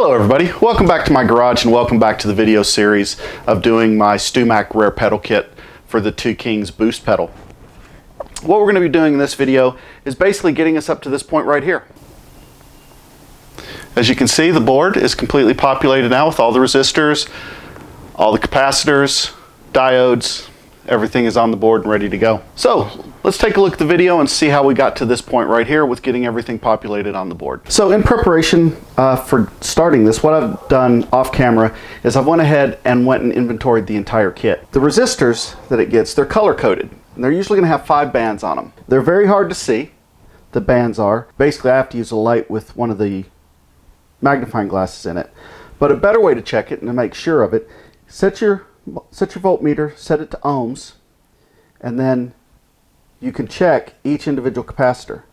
Hello everybody, welcome back to my garage and welcome back to the video series of doing my StewMac Rare Pedal Kit for the Two Kings boost pedal. What we're going to be doing in this video is basically getting us up to this point right here. As you can see, the board is completely populated now with all the resistors, all the capacitors, diodes, everything is on the board and ready to go. So let's take a look at the video and see how we got to this point right here with getting everything populated on the board. So in preparation for starting this, what I've done off camera is I've went ahead and went and inventoried the entire kit. The resistors that it gets, they're color coded. And they're usually going to have 5 bands on them. They're very hard to see, the bands are. Basically I have to use a light with one of the magnifying glasses in it. But a better way to check it and to make sure of it, set your voltmeter, set it to ohms, and then you can check each individual capacitor.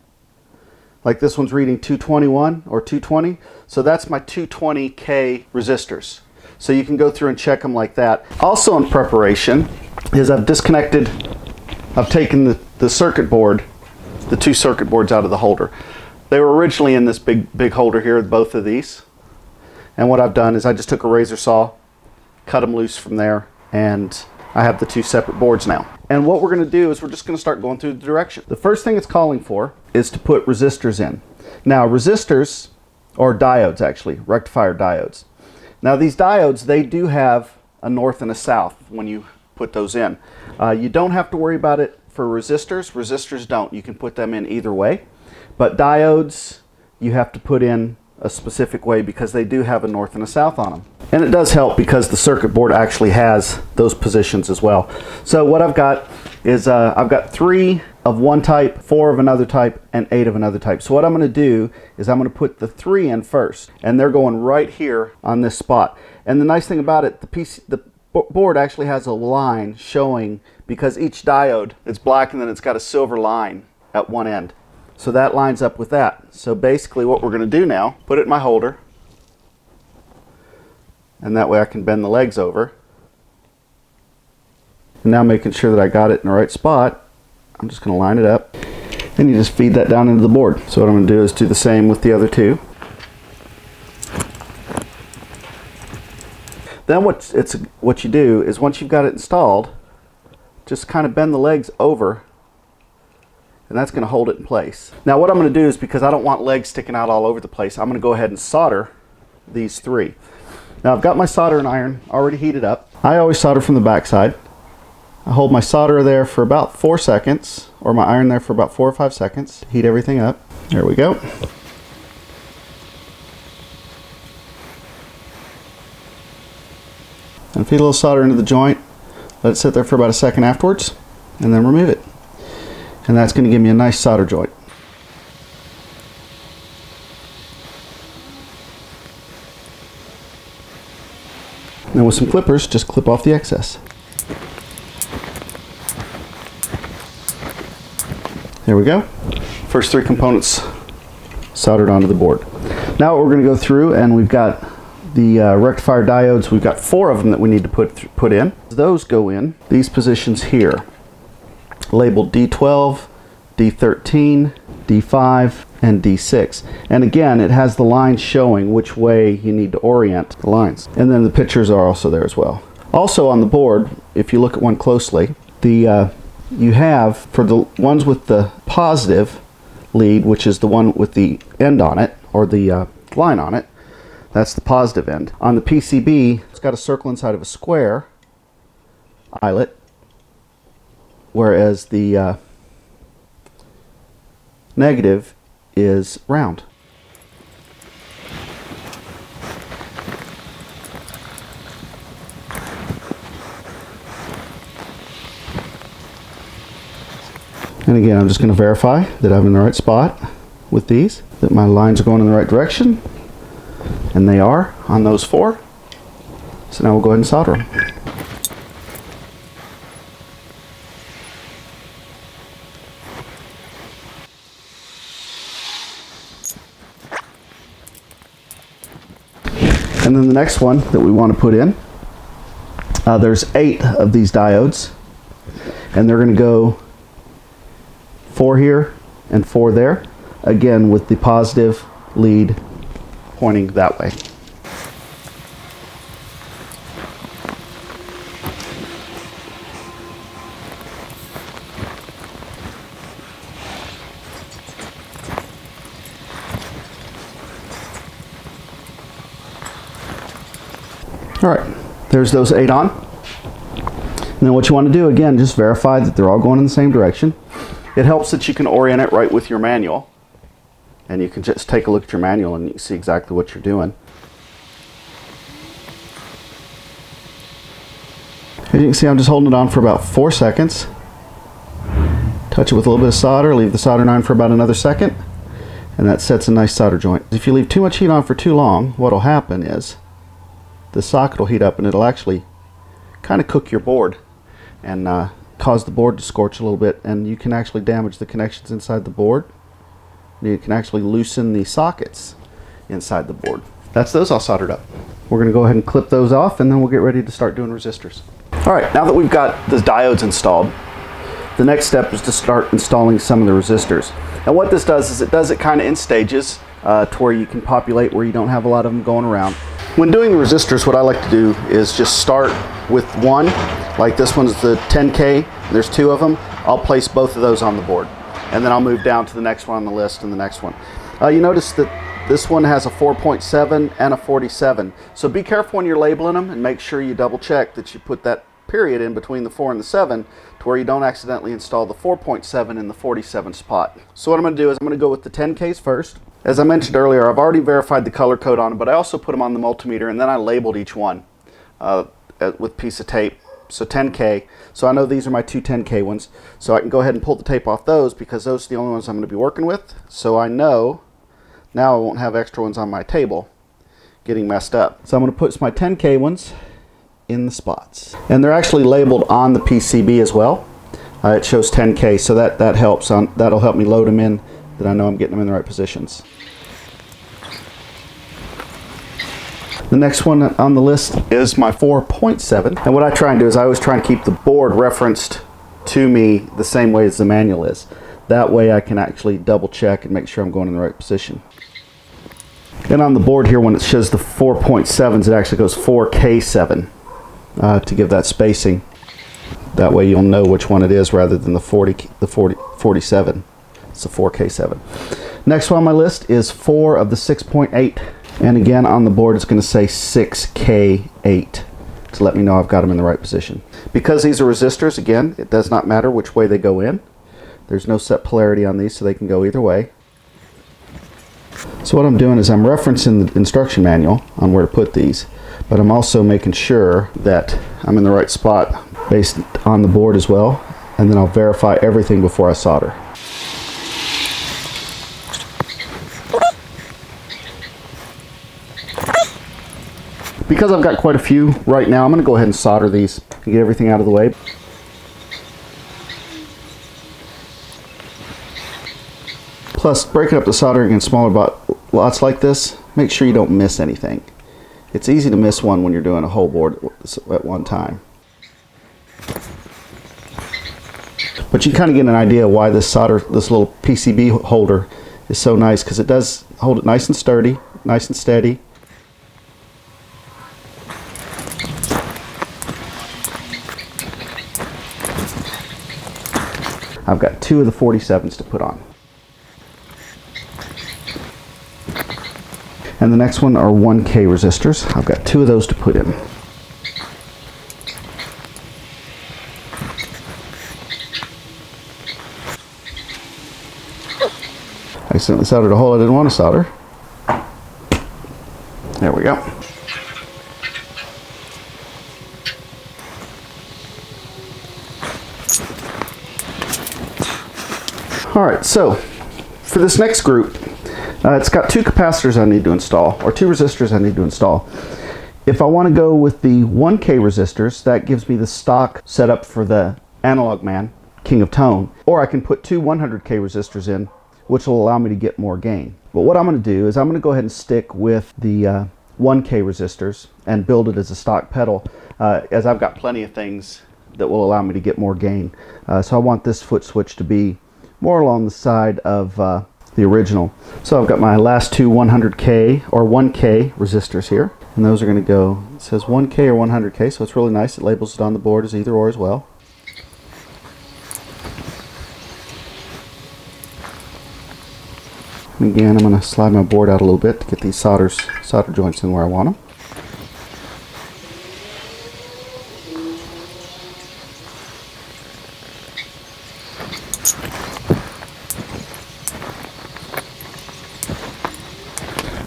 Like this one's reading 221 or 220, so that's my 220K resistors. So you can go through and check them like that. Also in preparation is I've taken the circuit board, the 2 circuit boards out of the holder. They were originally in this big holder here, both of these. And what I've done is I just took a razor saw, cut them loose from there, and I have the 2 separate boards now. And what we're going to do is we're just going to start going through the direction. The first thing it's calling for is to put resistors in. Now resistors, or diodes actually, rectifier diodes. Now these diodes, they do have a north and a south when you put those in. You don't have to worry about it for resistors. Resistors don't. You can put them in either way. But diodes, you have to put in a specific way because they do have a north and a south on them. And it does help because the circuit board actually has those positions as well. So what I've got is I've got 3 of one type, 4 of another type, and 8 of another type. So what I'm going to do is I'm going to put the 3 in first, and they're going right here on this spot. And the nice thing about it, the board actually has a line showing, because each diode is black and then it's got a silver line at one end. So that lines up with that. So basically what we're going to do now, put it in my holder, and that way I can bend the legs over. And now making sure that I got it in the right spot, I'm just going to line it up, and you just feed that down into the board. So what I'm going to do is do the same with the other 2. Then what you do is once you've got it installed, just kind of bend the legs over, and that's going to hold it in place. Now what I'm going to do is, because I don't want legs sticking out all over the place, I'm going to go ahead and solder these 3. Now I've got my soldering iron already heated up. I always solder from the back side. I hold my solder there for about 4 seconds, or my iron there for about 4 or 5 seconds. Heat everything up. There we go. And feed a little solder into the joint. Let it sit there for about a second afterwards, and then remove it. And that's going to give me a nice solder joint. Now with some clippers, just clip off the excess. There we go. First 3 components soldered onto the board. Now what we're going to go through, and we've got the rectifier diodes. We've got 4 of them that we need to put in. Those go in these positions here, labeled D12, D13, D5, and D6. And again, it has the lines showing which way you need to orient the lines. And then the pictures are also there as well. Also on the board, if you look at one closely, you have, for the ones with the positive lead, which is the one with the end on it, or the line on it, that's the positive end. On the PCB, it's got a circle inside of a square eyelet, whereas the negative is round. And again, I'm just going to verify that I'm in the right spot with these, that my lines are going in the right direction, and they are on those 4. So now we'll go ahead and solder them. And then the next one that we want to put in, there's 8 of these diodes, and they're going to go 4 here and 4 there, again with the positive lead pointing that way. All right, there's those 8 on. And then what you want to do, again, just verify that they're all going in the same direction. It helps that you can orient it right with your manual. And you can just take a look at your manual and you can see exactly what you're doing. As you can see, I'm just holding it on for about 4 seconds. Touch it with a little bit of solder, leave the soldering iron for about another second, and that sets a nice solder joint. If you leave too much heat on for too long, what will happen is the socket will heat up and it'll actually kind of cook your board and cause the board to scorch a little bit, and you can actually damage the connections inside the board. You can actually loosen the sockets inside the board. That's those all soldered up. We're going to go ahead and clip those off, and then we'll get ready to start doing resistors. All right, now that we've got the diodes installed, the next step is to start installing some of the resistors. And what this does is it does it kind of in stages to where you can populate where you don't have a lot of them going around. When doing the resistors, what I like to do is just start with one, like this one's the 10K, there's 2 of them. I'll place both of those on the board. And then I'll move down to the next one on the list and the next one. You notice that this one has a 4.7 and a 47. So be careful when you're labeling them and make sure you double check that you put that period in between the 4 and the 7 to where you don't accidentally install the 4.7 in the 47 spot. So what I'm going to do is I'm going to go with the 10Ks first. As I mentioned earlier, I've already verified the color code on them, but I also put them on the multimeter and then I labeled each one with a piece of tape. So 10K, so I know these are my 2 10K ones, so I can go ahead and pull the tape off those because those are the only ones I'm going to be working with. So I know now I won't have extra ones on my table getting messed up. So I'm going to put my 10K ones in the spots, and they're actually labeled on the PCB as well. It shows 10K, so that helps. That'll help me load them in, that I know I'm getting them in the right positions. The next one on the list is my 4.7, and what I try and do is I always try and keep the board referenced to me the same way as the manual is. That way I can actually double check and make sure I'm going in the right position. And on the board here, when it shows the 4.7s, it actually goes 4K7 to give that spacing. That way you'll know which one it is rather than the 47. It's a 4K7. Next one on my list is 4 of the 6.8. And again, on the board, it's going to say 6K8 to let me know I've got them in the right position. Because these are resistors, again, it does not matter which way they go in. There's no set polarity on these, so they can go either way. So what I'm doing is I'm referencing the instruction manual on where to put these, but I'm also making sure that I'm in the right spot based on the board as well, and then I'll verify everything before I solder. Because I've got quite a few right now, I'm going to go ahead and solder these and get everything out of the way. Plus, breaking up the soldering in smaller lots like this, make sure you don't miss anything. It's easy to miss one when you're doing a whole board at one time. But you kind of get an idea why this little PCB holder is so nice, because it does hold it nice and sturdy, nice and steady. I've got 2 of the 47s to put on. And the next one are 1K resistors. I've got 2 of those to put in. I accidentally soldered a hole I didn't want to solder. There we go. Alright, so for this next group, it's got 2 capacitors I need to install, or 2 resistors I need to install. If I want to go with the 1K resistors, that gives me the stock setup for the Analogman King of Tone, or I can put 2 100K resistors in, which will allow me to get more gain. But what I'm going to do is I'm going to go ahead and stick with the 1K resistors and build it as a stock pedal, as I've got plenty of things that will allow me to get more gain. So I want this foot switch to be more along the side of the original. So I've got my last 2 100K or 1K resistors here, and those are going to go, it says 1K or 100K, so it's really nice. It labels it on the board as either or as well. And again, I'm going to slide my board out a little bit to get these solder joints in where I want them.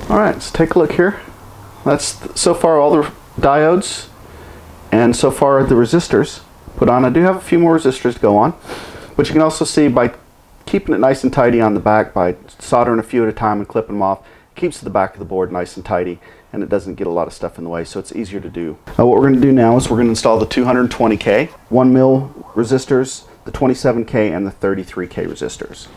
All right, let's take a look here. That's so far all the diodes and so far the resistors put on. I do have a few more resistors to go on, but you can also see by keeping it nice and tidy on the back, by soldering a few at a time and clipping them off, it keeps the back of the board nice and tidy, and it doesn't get a lot of stuff in the way, so it's easier to do. What we're going to do now is we're going to install the 220K 1 mil resistors, the 27K, and the 33K resistors.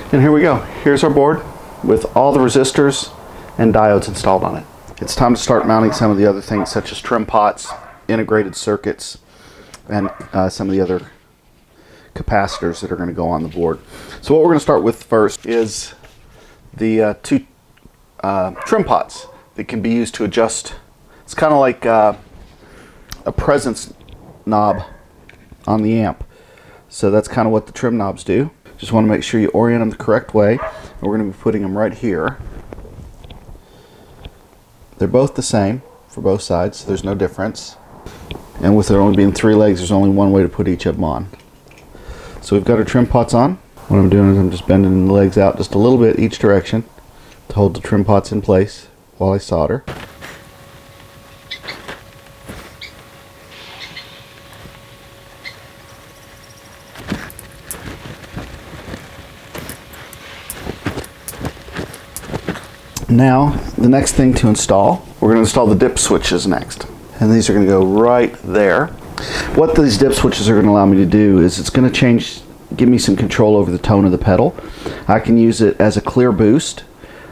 And here we go. Here's our board with all the resistors and diodes installed on it. It's time to start mounting some of the other things such as trim pots, integrated circuits, and some of the other capacitors that are going to go on the board. So what we're going to start with first is the two trim pots that can be used to adjust. It's kind of like a presence knob on the amp. So that's kind of what the trim knobs do. Just want to make sure you orient them the correct way. And we're going to be putting them right here. They're both the same for both sides. There's no difference. And with there only being 3 legs, there's only one way to put each of them on. So we've got our trim pots on. What I'm doing is I'm just bending the legs out just a little bit each direction to hold the trim pots in place while I solder. Now, the next thing to install, we're going to install the dip switches next. And these are going to go right there. What these dip switches are going to allow me to do is it's going to give me some control over the tone of the pedal. I can use it as a clear boost,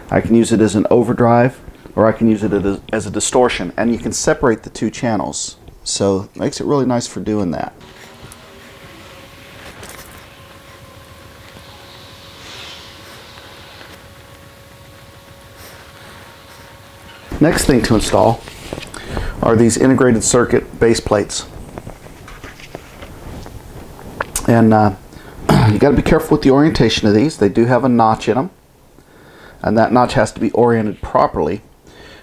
I can use it as an overdrive, or I can use it as a distortion. And you can separate the two channels. So it makes it really nice for doing that. Next thing to install are these integrated circuit base plates. And you got to be careful with the orientation of these. They do have a notch in them, and that notch has to be oriented properly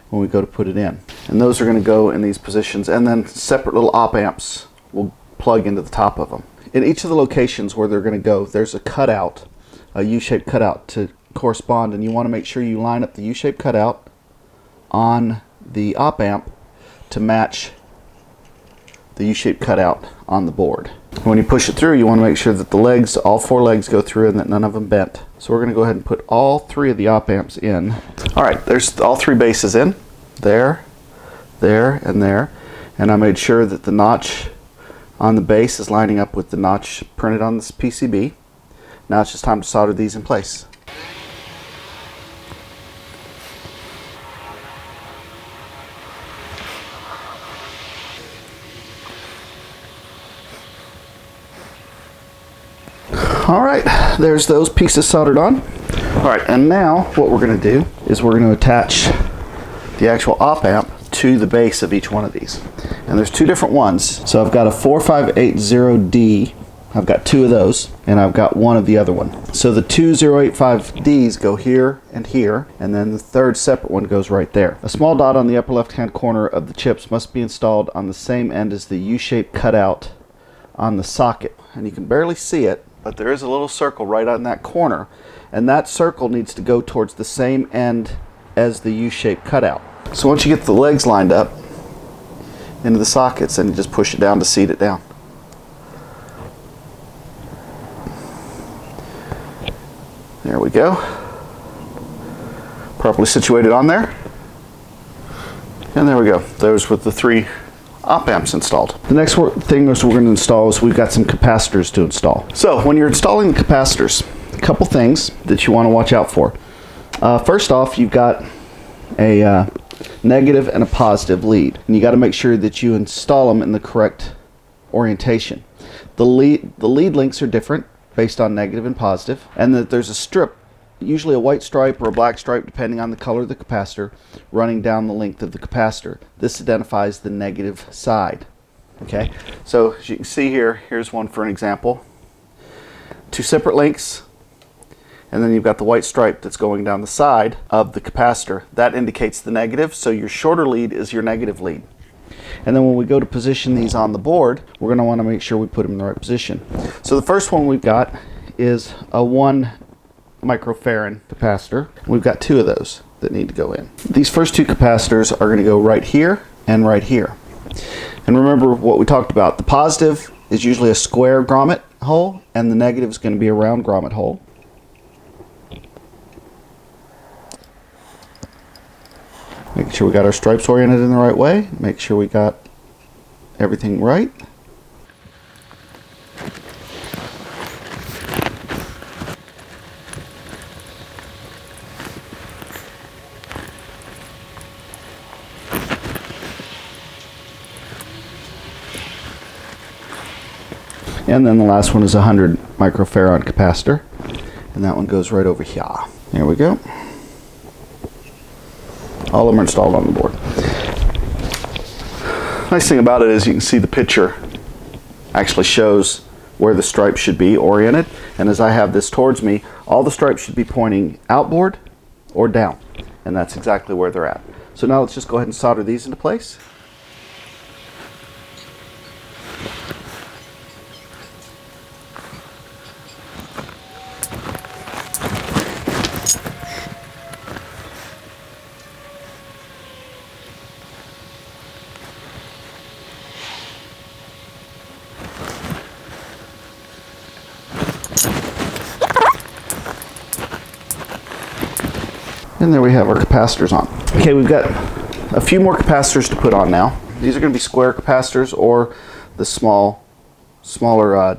when we go to put it in. And those are going to go in these positions, and then separate little op amps will plug into the top of them. In each of the locations where they're going to go, there's a cutout, a U-shaped cutout to correspond, and you want to make sure you line up the U-shaped cutout on the op amp to match the U-shaped cutout on the board. When you push it through, you want to make sure that the legs, all 4 legs, go through and that none of them bent. So we're going to go ahead and put all 3 of the op amps in. Alright, there's all 3 bases in. There, there, and there. And I made sure that the notch on the base is lining up with the notch printed on this PCB. Now it's just time to solder these in place. Alright, there's those pieces soldered on. Alright, and now what we're going to do is we're going to attach the actual op amp to the base of each one of these. And there's 2 different ones. So I've got a 4580D, I've got 2 of those, and I've got 1 of the other one. So the 2 085Ds go here, and then the 3rd separate one goes right there. A small dot on the upper left hand corner of the chips must be installed on the same end as the U-shaped cutout on the socket. And you can barely see it, but there is a little circle right on that corner, and that circle needs to go towards the same end as the U-shaped cutout. So once you get the legs lined up into the sockets, then you just push it down to seat it down. There we go. Properly situated on there. And there we go. Those with the 3 op amps installed. The next thing is we're going to install is we've got some capacitors to install. So when you're installing the capacitors, a couple things that you want to watch out for. First off, you've got a negative and a positive lead, and you got to make sure that you install them in the correct orientation. The lead links are different based on negative and positive, and that there's a strip, usually a white stripe or a black stripe depending on the color of the capacitor, running down the length of the capacitor. This identifies the negative side. Okay, so as you can see here, here's one for an example. Two separate links, and then you've got the white stripe that's going down the side of the capacitor. That indicates the negative, so your shorter lead is your negative lead. And then when we go to position these on the board, we're going to want to make sure we put them in the right position. So the first one we've got is a 1 microfarad capacitor. We've got 2 of those that need to go in. These first 2 capacitors are going to go right here and right here. And remember what we talked about. The positive is usually a square grommet hole, and the negative is going to be a round grommet hole. Making sure we got our stripes oriented in the right way. Make sure we got everything right. And then the last one is a 100 microfarad capacitor, and that one goes right over here. There we go. All of them are installed on the board. Nice thing about it is you can see the picture actually shows where the stripes should be oriented, and as I have this towards me, all the stripes should be pointing outboard or down, and that's exactly where they're at. So now let's just go ahead and solder these into place. And there we have our capacitors on. Okay, we've got a few more capacitors to put on now. These are going to be square capacitors or the smaller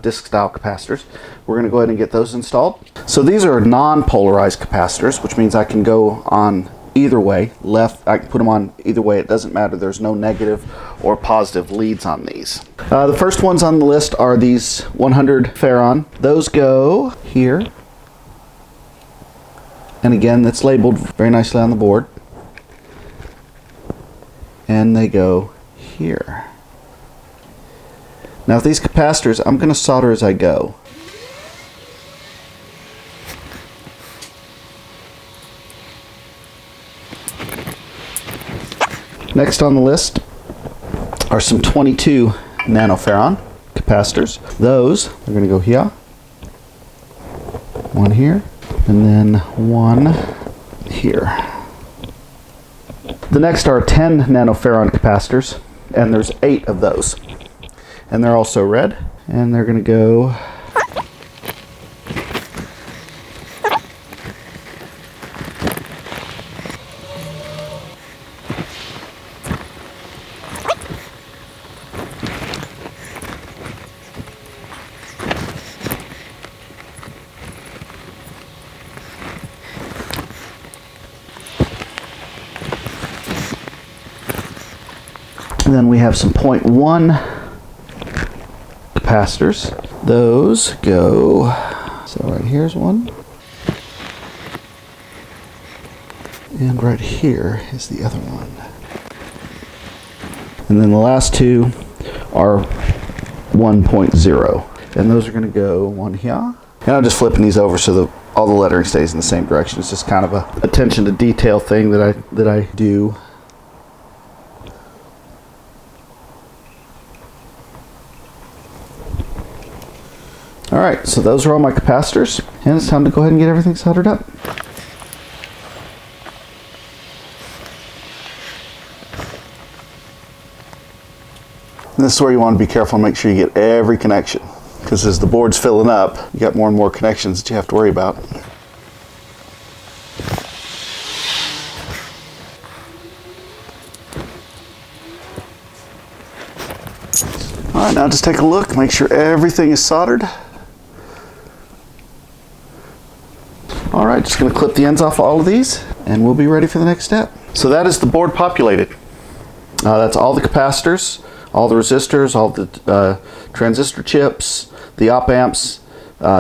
disc style capacitors. We're going to go ahead and get those installed. So these are non-polarized capacitors, which means I can go on either way. Left, I can put them on either way. It doesn't matter. There's no negative or positive leads on these. The first ones on the list are these 100 farad. Those go here. And again, that's labeled very nicely on the board. And they go here. Now, with these capacitors, I'm going to solder as I go. Next on the list are some 22 nanofarad capacitors. Those are going to go here, one here, and then one here. The next are 10 nanofarad capacitors, and there's 8 of those. And they're also red, and they're going to go then we have some 0.1 capacitors. Those go, so right here's one. And right here is the other one. And then the last two are 1.0. And those are going to go one here. And I'm just flipping these over so that all the lettering stays in the same direction. It's just kind of a attention to detail thing that I do. Alright, so those are all my capacitors, and it's time to go ahead and get everything soldered up. And this is where you want to be careful and make sure you get every connection, because as the board's filling up, you got more and more connections that you have to worry about. Alright, now just take a look, make sure everything is soldered. Alright, just going to clip the ends off all of these, and we'll be ready for the next step. So that is the board populated. That's all the capacitors, all the resistors, all the transistor chips, the op amps,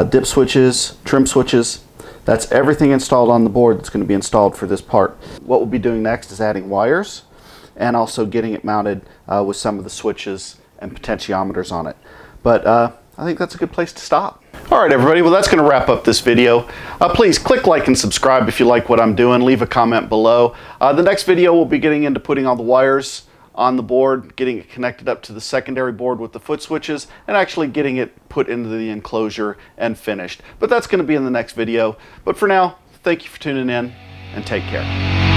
dip switches, trim switches. That's everything installed on the board that's going to be installed for this part. What we'll be doing next is adding wires and also getting it mounted with some of the switches and potentiometers on it. But I think that's a good place to stop. All right, everybody, well, that's going to wrap up this video. Please click like and subscribe if you like what I'm doing. Leave a comment below. The next video we'll be getting into putting all the wires on the board, getting it connected up to the secondary board with the foot switches, and actually getting it put into the enclosure and finished. But that's going to be in the next video. But for now, thank you for tuning in, and take care.